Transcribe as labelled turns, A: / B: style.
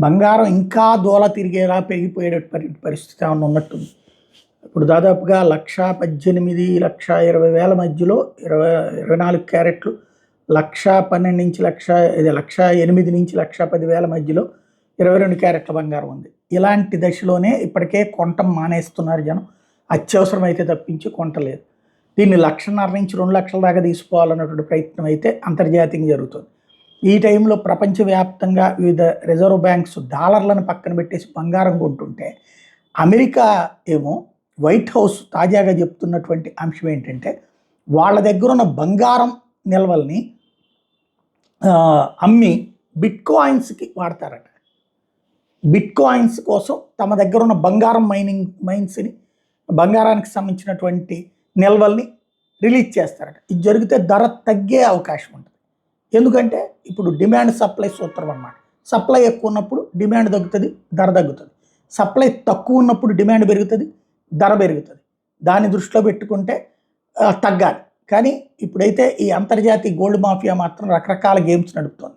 A: బంగారం ఇంకా దూల తిరిగేలా పెరిగిపోయే పరిస్థితి ఏమన్నా ఉన్నట్టుంది. ఇప్పుడు దాదాపుగా 1,18,000, 1,20,000 మధ్యలో 24 క్యారెట్లు, 1,12,000 నుంచి 1,08,000 నుంచి 1,10,000 మధ్యలో 22 క్యారెట్ల బంగారం ఉంది. ఇలాంటి దశలోనే ఇప్పటికే కొనటం మానేస్తున్నారు జనం. అత్యవసరమైతే తప్పించి కొంటలేదు. దీన్ని 1,50,000 నుంచి 2,00,000 దాకా తీసుకోవాలన్నటువంటి ప్రయత్నం అయితే అంతర్జాతీయంగా జరుగుతుంది. ఈ టైంలో ప్రపంచవ్యాప్తంగా వివిధ రిజర్వ్ బ్యాంక్స్ డాలర్లను పక్కన పెట్టేసి బంగారం కొంటుంటే, అమెరికా ఏమో వైట్ హౌస్ తాజాగా చెప్తున్నటువంటి అంశం ఏంటంటే, వాళ్ళ దగ్గర ఉన్న బంగారం నిల్వల్ని అమ్మి బిట్కాయిన్స్కి వాడతారట. బిట్కాయిన్స్ కోసం తమ దగ్గర ఉన్న బంగారం మైన్స్ని, బంగారానికి సంబంధించినటువంటి నిల్వల్ని రిలీజ్ చేస్తారట. ఇది జరిగితే ధర తగ్గే అవకాశం ఉంటుంది. ఎందుకంటే ఇప్పుడు డిమాండ్ సప్లై సూత్రం అన్నమాట. సప్లై ఎక్కువ ఉన్నప్పుడు డిమాండ్ తగ్గుతుంది, ధర తగ్గుతుంది. సప్లై తక్కువ ఉన్నప్పుడు డిమాండ్ పెరుగుతుంది, ధర పెరుగుతుంది. దాన్ని దృష్టిలో పెట్టుకుంటే తగ్గాలి. కానీ ఇప్పుడైతే ఈ అంతర్జాతీయ గోల్డ్ మాఫియా మాత్రం రకరకాల గేమ్స్ నడుపుతోంది.